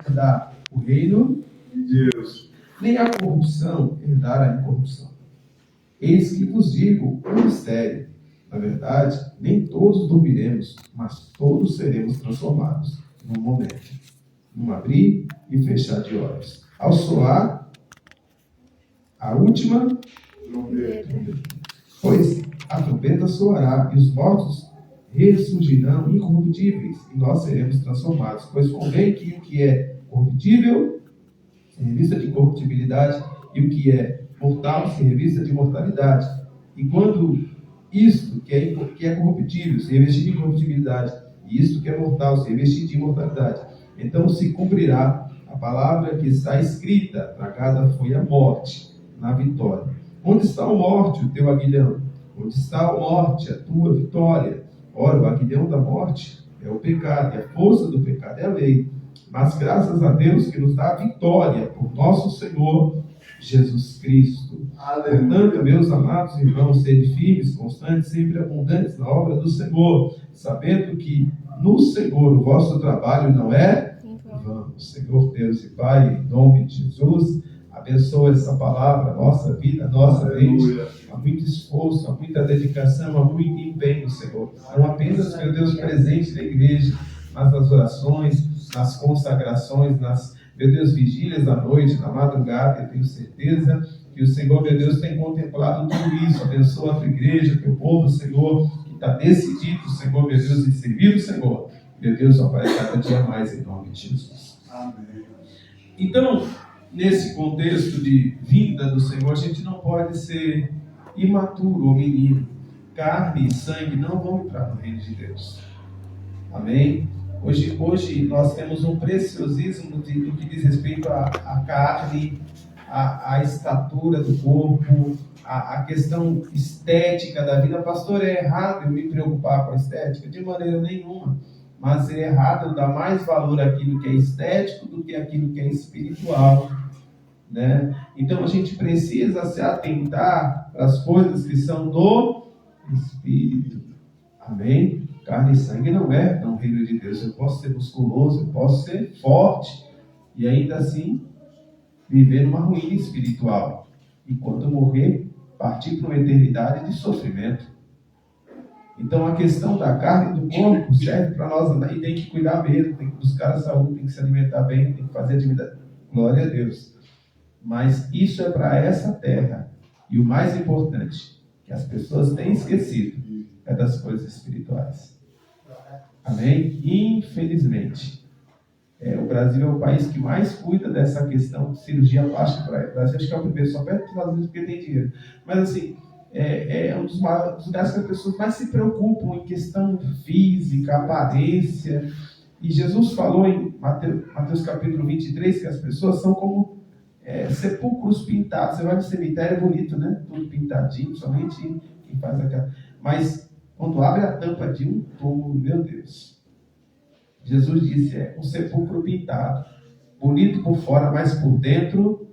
herdar o reino de Deus, nem a corrupção herdar a incorrupção. Eis que vos digo um mistério. Na verdade, nem todos dormiremos, mas todos seremos transformados num momento, num abrir e fechar de olhos. Ao soar a última trombeta, pois a trombeta soará e os mortos ressurgirão incorruptíveis, e nós seremos transformados. Pois convém que o que é corruptível se revista de incorruptibilidade, e o que é mortal se revista de mortalidade. E quando isto que é corruptível se revestir de incorruptibilidade, e isto que é mortal se revestir de imortalidade, então se cumprirá a palavra que está escrita: tragada foi a morte na vitória. Onde está a morte, o teu aguilhão? Onde está a morte, a tua vitória? Ora, o aguilhão da morte é o pecado, e a força do pecado é a lei. Mas graças a Deus que nos dá a vitória por nosso Senhor Jesus Cristo. Portanto, meus amados irmãos, sede firmes, constantes, sempre abundantes na obra do Senhor, sabendo que no Senhor o vosso trabalho não é vão. Senhor Deus e Pai, em nome de Jesus, abençoa essa palavra, a nossa vida, a nossa mente. Há muito esforço, há muita dedicação, há muito empenho, Senhor. Não apenas, meu Deus, presente na igreja, mas nas orações, nas consagrações, nas, meu Deus, vigílias da noite, na madrugada. Eu tenho certeza que o Senhor, meu Deus, tem contemplado tudo isso. Abençoa a tua igreja, o teu povo, Senhor, que está decidido, Senhor, meu Deus, em servir o Senhor. Meu Deus, aparece cada dia mais em nome de Jesus. Amém. Então, nesse contexto de vinda do Senhor, a gente não pode ser imaturo ou menino. Carne e sangue não vão entrar no reino de Deus. Amém? Hoje nós temos um preciosismo do que diz respeito à carne, à estatura do corpo, à questão estética da vida. Pastor, é errado eu me preocupar com a estética? De maneira nenhuma. Mas é errado eu dar mais valor àquilo que é estético do que àquilo que é espiritual. Né? Então a gente precisa se atentar para as coisas que são do Espírito. Amém? Carne e sangue não é no reino de Deus. Eu posso ser musculoso, eu posso ser forte e ainda assim viver numa ruína espiritual. E quando morrer, partir para uma eternidade de sofrimento. Então a questão da carne e do corpo serve para nós, e tem que cuidar mesmo, tem que buscar a saúde, tem que se alimentar bem, tem que fazer atividade. Glória a Deus. Mas isso é para essa terra. E o mais importante, que as pessoas têm esquecido, é das coisas espirituais. Amém? Infelizmente. O Brasil é o país que mais cuida dessa questão de cirurgia plástica para o Brasil. Acho que é o primeiro, só perto dos Estados Unidos porque tem dinheiro. Mas assim, é um dos lugares que as pessoas mais se preocupam em questão física, aparência. E Jesus falou em Mateus capítulo 23 que as pessoas são como sepulcros pintados. Você vai no cemitério, é bonito, né? Tudo pintadinho, somente quem faz aquela. Mas quando abre a tampa de um túmulo, meu Deus, Jesus disse, um sepulcro pintado, bonito por fora, mas por dentro,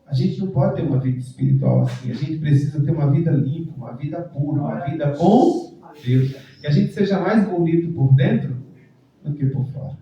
a gente não pode ter uma vida espiritual assim. A gente precisa ter uma vida limpa, uma vida pura, uma vida com Deus. Que a gente seja mais bonito por dentro do que por fora.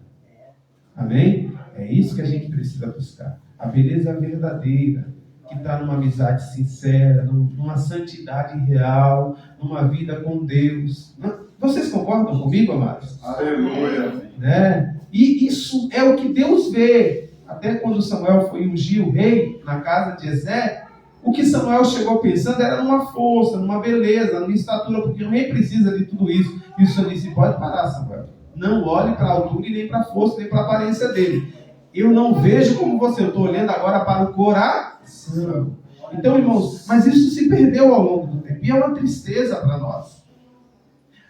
Amém? É isso que a gente precisa buscar. A beleza verdadeira, que está numa amizade sincera, numa santidade real, numa vida com Deus. Vocês concordam comigo, amados? Aleluia! Né? E isso é o que Deus vê. Até quando Samuel foi ungir o rei na casa de Jessé, o que Samuel chegou pensando era numa força, numa beleza, numa estatura, porque o rei precisa de tudo isso. E o Senhor disse, pode parar, Samuel. Não olhe para a altura e nem para a força, nem para a aparência dele. Eu não vejo como você, eu estou olhando agora para o coração. Então, irmãos, mas isso se perdeu ao longo do tempo. E é uma tristeza para nós.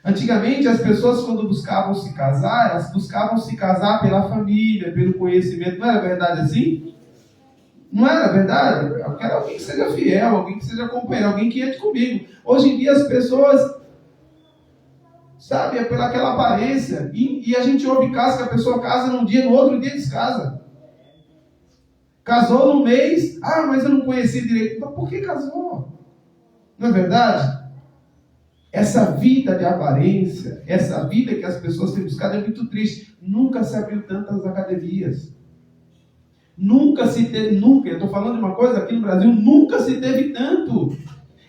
Antigamente, as pessoas, quando buscavam se casar, elas buscavam se casar pela família, pelo conhecimento. Não era verdade assim? Não era verdade? Eu quero alguém que seja fiel, alguém que seja companheiro, alguém que entre comigo. Hoje em dia, as pessoas, sabe, é pelaquela aparência. E a gente ouve casos que a pessoa casa num dia, no outro dia descasa. Casou no mês, mas eu não conheci direito. Então, por que casou? Não é verdade? Essa vida de aparência, essa vida que as pessoas têm buscado é muito triste. nunca se abriu tantas academias. Nunca, eu estou falando de uma coisa aqui no Brasil, nunca se teve tanto.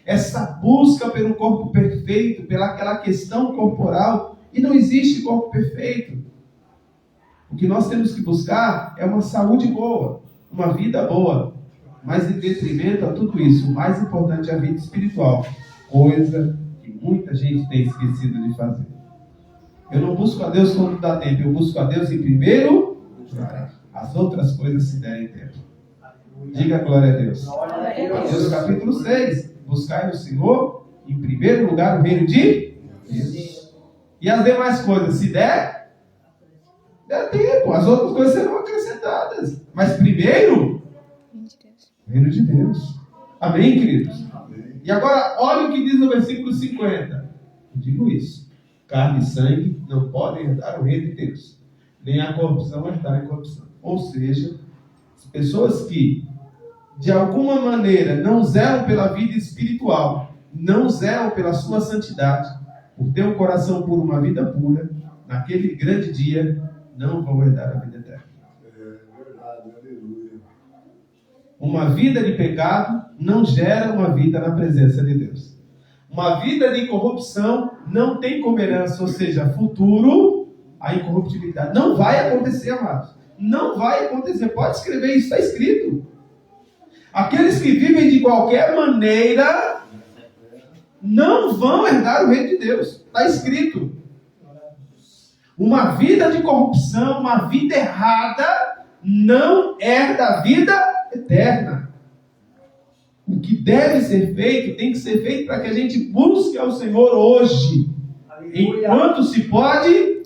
Essa busca pelo corpo perfeito, pela aquela questão corporal, e não existe corpo perfeito. O que nós temos que buscar é uma saúde boa, uma vida boa. Mas em detrimento a tudo isso, o mais importante é a vida espiritual, coisa que muita gente tem esquecido de fazer. Eu não busco a Deus quando dá tempo, eu busco a Deus em primeiro lugar. As outras coisas se derem tempo. Diga glória a Deus. Mateus capítulo 6. Buscai o Senhor em primeiro lugar o reino de Deus. E as demais coisas, se der tempo. As outras coisas serão acrescentadas. Mas primeiro, o reino de Deus. Amém, queridos? Amém. E agora, olha o que diz no versículo 50. Eu digo isso. Carne e sangue não podem herdar o reino de Deus. Nem a corrupção herdar a corrupção. Ou seja, as pessoas que de alguma maneira não zelam pela vida espiritual, não zelam pela sua santidade, por ter um coração puro, uma vida pura, naquele grande dia, não vão herdar a vida eterna. É verdade, aleluia. Uma vida de pecado não gera uma vida na presença de Deus. Uma vida de corrupção não tem como herança, ou seja, futuro, a incorruptibilidade. Não vai acontecer, amados. Não vai acontecer. Pode escrever isso, está escrito. Aqueles que vivem de qualquer maneira não vão herdar o reino de Deus. Está escrito. Uma vida de corrupção, uma vida errada, não herda a vida eterna. O que deve ser feito, tem que ser feito para que a gente busque ao Senhor hoje. Enquanto se pode,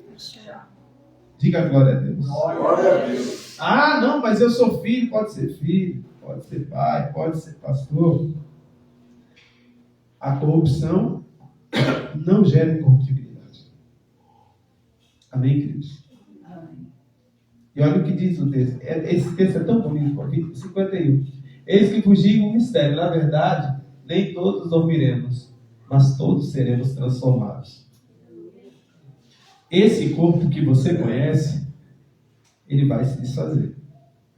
diga glória a Deus. Glória a Deus. Ah, não, mas eu sou filho, pode ser filho. Pode ser pai, pode ser pastor. A corrupção não gera incorruptibilidade. Amém, queridos? Amém. E olha o que diz o texto. Esse texto é tão bonito. 51. Eis que vos digo um mistério. Na verdade, nem todos dormiremos, mas todos seremos transformados. Esse corpo que você conhece, ele vai se desfazer.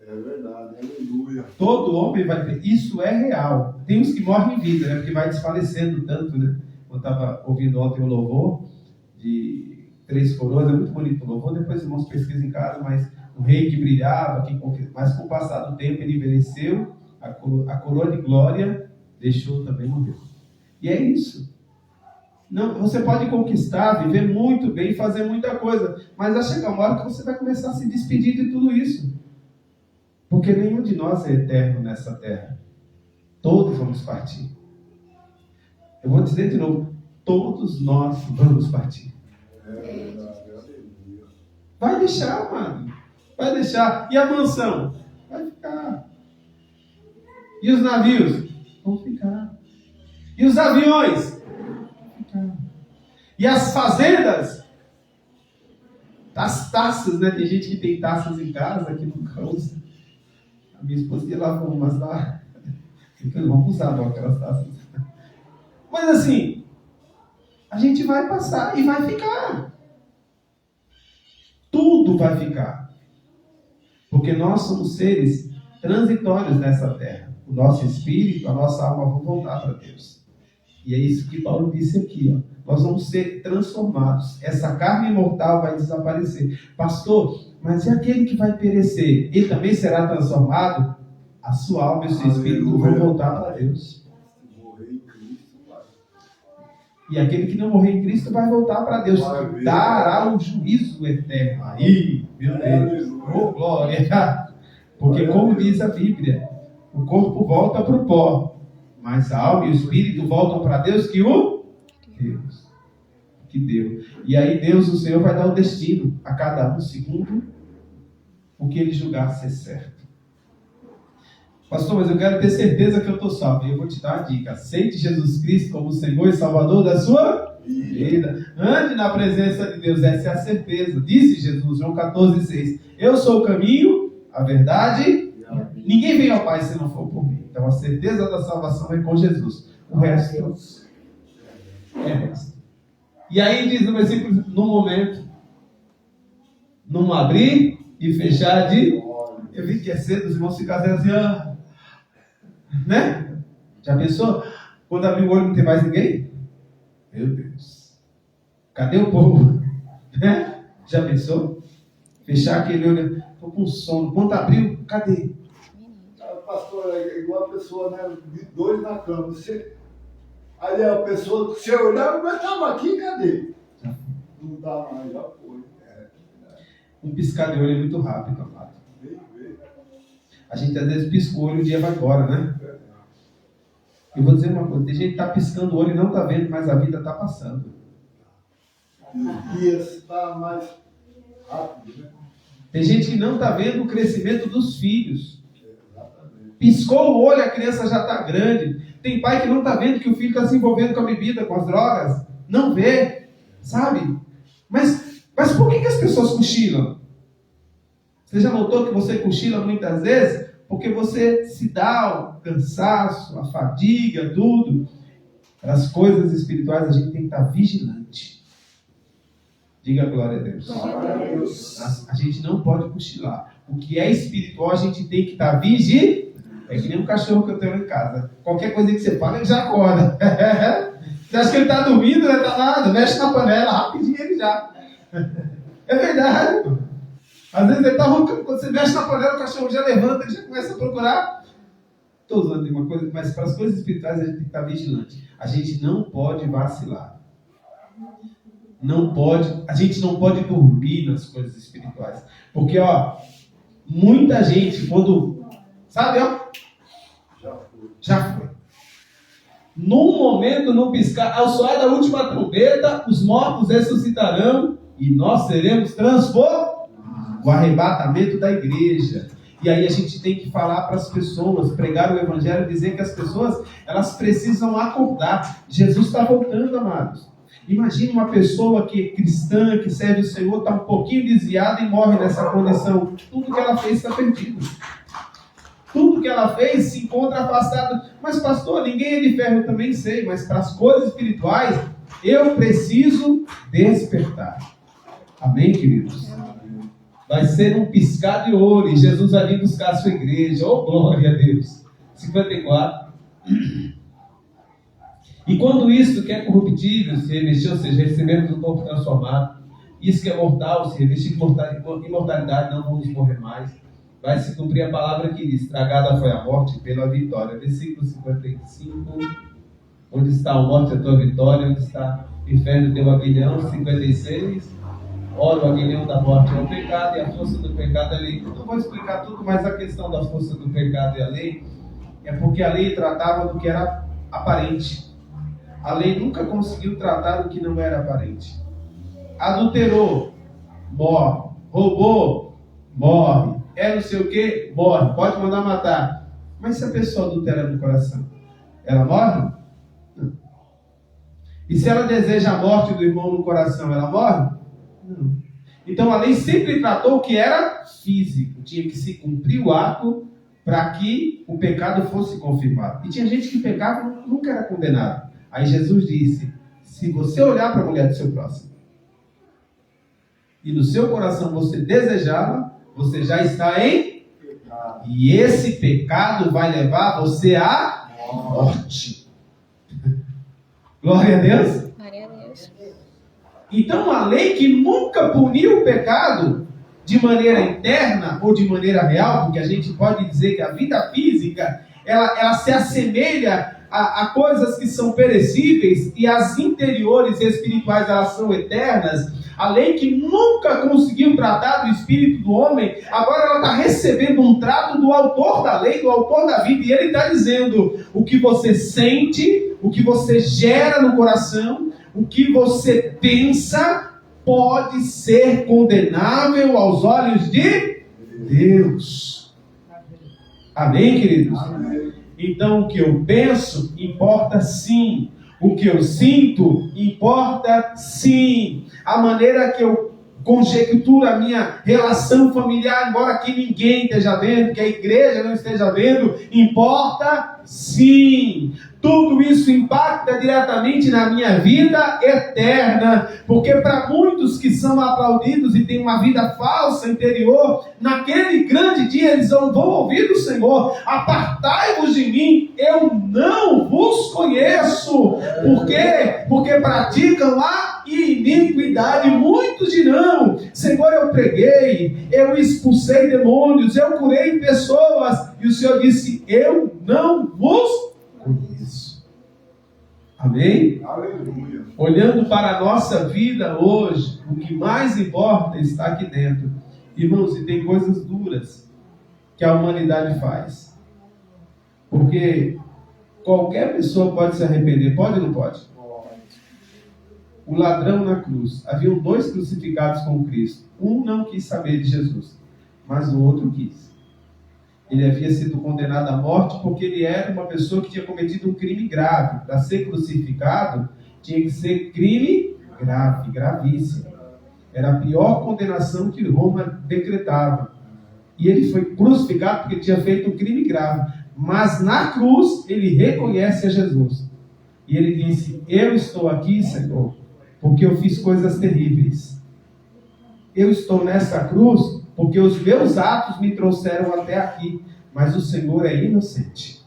É verdade, aleluia. Todo homem vai ter. Isso é real. Tem uns que morrem em vida, né? Porque vai desfalecendo tanto, né? Eu estava ouvindo ontem um louvor de 3 coroas, é muito bonito o louvor, depois os irmãos pesquisam em casa, mas o rei que brilhava, mas com o passar do tempo ele envelheceu, a coroa de glória deixou também morrer. E é isso. Não, você pode conquistar, viver muito bem, fazer muita coisa, mas vai chegar uma hora que você vai começar a se despedir de tudo isso. Porque nenhum de nós é eterno nessa terra. Todos vamos partir. Eu vou dizer de novo, todos nós vamos partir. Vai deixar, mano. Vai deixar. E a mansão? Vai ficar. E os navios? Vão ficar. E os aviões? Vão ficar. E as fazendas? As taças, né? Tem gente que tem taças em casa que nunca usa. A minha esposa ia lavar umas lá. Então vamos usar aquelas taças. Mas assim, a gente vai passar e vai ficar. Tudo vai ficar. Porque nós somos seres transitórios nessa terra. O nosso espírito, a nossa alma vão voltar para Deus. E é isso que Paulo disse aqui. Ó. Nós vamos ser transformados. Essa carne mortal vai desaparecer. Pastor, mas e aquele que vai perecer? Ele também será transformado? A sua alma e o seu espírito vão voltar para Deus. E aquele que não morrer em Cristo vai voltar para Deus. Dará o juízo eterno. Aí, meu Deus. Oh, glória. Porque como diz a Bíblia, o corpo volta para o pó, mas a alma e o espírito voltam para Deus que o Deus. Que deu. E aí Deus, o Senhor, vai dar o destino a cada um segundo o que ele julgar ser certo. Pastor, mas eu quero ter certeza que eu estou salvo. E eu vou te dar uma dica. Aceite Jesus Cristo como Senhor e Salvador da sua vida. Ande na presença de Deus. Essa é a certeza. Disse Jesus, João 14,6. Eu sou o caminho, a verdade. Ninguém vem ao Pai se não for por mim. Então a certeza da salvação é com Jesus. O resto é resto. E aí diz no versículo, no Não abrir e fechar de... Eu vi que é cedo, os irmãos ficam assim, né? Já pensou? Quando abrir o olho não tem mais ninguém? Meu Deus. Cadê o povo? Né? Já pensou? Fechar aquele olho, estou com sono. Quando abriu, cadê? Pastor, é igual a pessoa, né? De dois na cama. Aí a pessoa, você olhava, mas estava aqui, cadê? Não dá mais, já foi. Um piscar de olho é muito rápido, amado. A gente às vezes pisca o olho e o dia vai embora, né? Eu vou dizer uma coisa, tem gente que está piscando o olho e não está vendo, mas a vida está passando. Os dias está mais rápido, né? Tem gente que não está vendo o crescimento dos filhos. Piscou o olho, a criança já está grande. Tem pai que não está vendo que o filho está se envolvendo com a bebida, com as drogas. Não vê, sabe? Mas por que as pessoas cochilam? Você já notou que você cochila muitas vezes? Porque você se dá o cansaço, a fadiga, tudo. Para as coisas espirituais a gente tem que estar vigilante. Diga glória a Deus. Glória a Deus. A gente não pode cochilar. O que é espiritual a gente tem que estar vigilante. É que nem um cachorro que eu tenho em casa. Qualquer coisa que você fala, ele já acorda. Você acha que ele está dormindo, não está nada, mexe na panela, rapidinho ele já. É verdade, pô. Às vezes ele está roncando, quando você mexe na panela, o cachorro já levanta, ele já começa a procurar. Estou usando uma coisa, mas para as coisas espirituais a gente tem que estar vigilante. A gente não pode vacilar. A gente não pode dormir nas coisas espirituais. Porque, muita gente, quando, sabe, já foi. Num momento, num piscar, ao soar da última trombeta, os mortos ressuscitarão e nós seremos transformados. O arrebatamento da igreja. E aí a gente tem que falar para as pessoas, pregar o evangelho, dizer que as pessoas, elas precisam acordar. Jesus está voltando, amados. Imagine uma pessoa que é cristã, que serve o Senhor, está um pouquinho desviada e morre nessa condição. Tudo que ela fez está perdido. Tudo que ela fez se encontra afastado. Mas pastor, ninguém é de ferro, eu também sei. Mas para as coisas espirituais, eu preciso despertar. Amém, queridos? Vai ser um piscar de olho e Jesus vai vir buscar a sua igreja. Oh, glória a Deus. 54. E quando isto que é corruptível se revestir, ou seja, recebemos um corpo transformado, isso que é mortal se revestir de imortalidade, não vamos morrer mais, vai se cumprir a palavra que diz: tragada foi a morte pela vitória. Versículo 55. Onde está a morte, a tua vitória? Onde está o inferno, teu aguilhão? 56. Ora, o aguilhão da morte é o pecado e a força do pecado é a lei. Eu não vou explicar tudo, mas a questão da força do pecado e a lei é porque a lei tratava do que era aparente. A lei nunca conseguiu tratar do que não era aparente. Adulterou, morre. Roubou, morre. É não sei o que, morre. Pode mandar matar. Mas se a pessoa adultera no coração, ela morre? Não. E se ela deseja a morte do irmão no coração, ela morre? Não. Então a lei sempre tratou o que era físico. Tinha que se cumprir o ato para que o pecado fosse confirmado. E tinha gente que pecava e nunca era condenado. Aí Jesus disse: se você olhar para a mulher do seu próximo e no seu coração você desejá-la, você já está em pecado. E esse pecado vai levar você à morte. Glória a Deus. Glória a Deus. Então a lei que nunca puniu o pecado de maneira interna ou de maneira real, porque a gente pode dizer que a vida física ela se assemelha a coisas que são perecíveis e as interiores e espirituais elas são eternas. A lei que nunca conseguiu tratar do espírito do homem, agora ela está recebendo um trato do autor da lei, do autor da vida, e ele está dizendo: o que você sente, o que você gera no coração, o que você pensa, pode ser condenável aos olhos de Deus. Amém, queridos? Amém. Então o que eu penso importa sim. O que eu sinto importa sim. A maneira que eu conjectura a minha relação familiar, embora que ninguém esteja vendo, que a igreja não esteja vendo, importa sim. Tudo isso impacta diretamente na minha vida eterna, porque para muitos que são aplaudidos e têm uma vida falsa interior, naquele grande dia eles vão ouvir do Senhor: apartai-vos de mim, eu não vos conheço. Por quê? Porque praticam a iniquidade. Muitos dirão: Senhor, eu preguei, eu expulsei demônios, eu curei pessoas, e o Senhor disse: eu não vos conheço. Amém? Aleluia. Olhando para a nossa vida hoje, o que mais importa está aqui dentro. Irmãos, e tem coisas duras que a humanidade faz. Porque qualquer pessoa pode se arrepender, pode ou não pode? O ladrão na cruz. Haviam 2 crucificados com Cristo. Um não quis saber de Jesus, mas o outro quis. Ele havia sido condenado à morte porque ele era uma pessoa que tinha cometido um crime grave. Para ser crucificado, tinha que ser crime grave, gravíssimo. Era a pior condenação que Roma decretava. E ele foi crucificado porque tinha feito um crime grave. Mas na cruz, ele reconhece a Jesus. E ele disse: eu estou aqui, Senhor, porque eu fiz coisas terríveis. Eu estou nessa cruz porque os meus atos me trouxeram até aqui, mas o Senhor é inocente.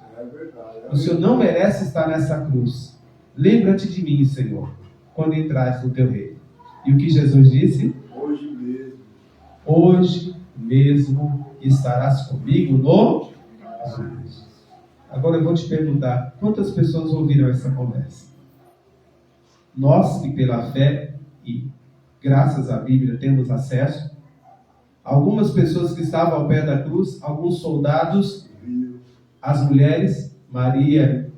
O Senhor não merece estar nessa cruz. Lembra-te de mim, Senhor, quando entrares no teu reino. E o que Jesus disse? Hoje mesmo estarás comigo no reino. Agora eu vou te perguntar: quantas pessoas ouviram essa conversa? Nós que pela fé e graças à Bíblia temos acesso, algumas pessoas que estavam ao pé da cruz, alguns soldados, as mulheres, Maria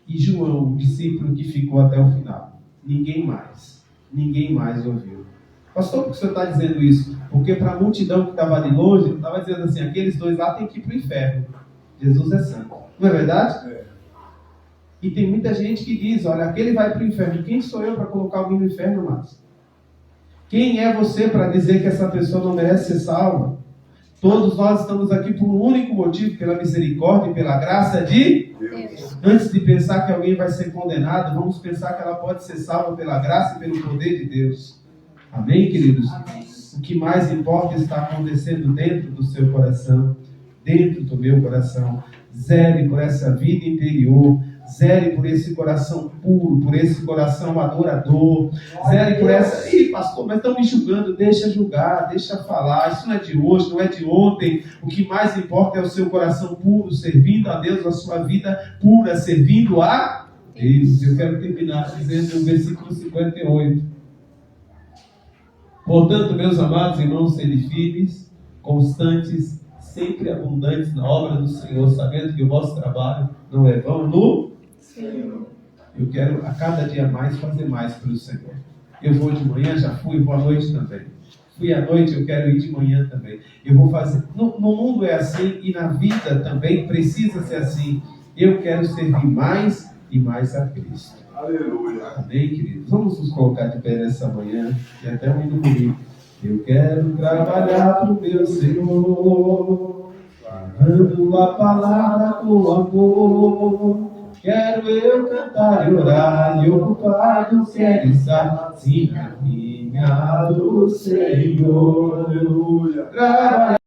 e João, o discípulo que ficou até o final. Ninguém mais ouviu. Pastor, por que o senhor está dizendo isso? Porque para a multidão que estava ali longe, estava dizendo assim: aqueles 2 lá têm que ir para o inferno. Jesus é santo. Não é verdade? É. E tem muita gente que diz: olha, aquele vai para o inferno. Quem sou eu para colocar alguém no inferno, amados? Quem é você para dizer que essa pessoa não merece ser salva? Todos nós estamos aqui por um único motivo: pela misericórdia e pela graça de Deus. Antes de pensar que alguém vai ser condenado, vamos pensar que ela pode ser salva pela graça e pelo poder de Deus. Amém, queridos? Amém. O que mais importa está acontecendo dentro do seu coração, dentro do meu coração. Zele por essa vida interior. Zele por esse coração puro, por esse coração adorador. Zele por essa... Ih, pastor, mas estão me julgando. Deixa julgar, deixa falar. Isso não é de hoje, não é de ontem. O que mais importa é o seu coração puro, servindo a Deus, a sua vida pura, servindo a Deus. Eu quero terminar dizendo o versículo 58. Portanto, meus amados irmãos, sede firmes, constantes, sempre abundantes na obra do Senhor, sabendo que o vosso trabalho não é vão no Senhor. Eu quero a cada dia mais fazer mais pelo Senhor. Eu vou de manhã, já fui, vou à noite também. Fui à noite, eu quero ir de manhã também. Eu vou fazer. No mundo é assim e na vida também precisa ser assim. Eu quero servir mais e mais a Cristo. Aleluia. Amém, queridos? Vamos nos colocar de pé nessa manhã e até o hino comigo. Eu quero trabalhar para o meu Senhor, falando a palavra com amor. Quero eu cantar e orar e ocupar o que é estar, sim, na minha do Senhor. Aleluia. Trabalhar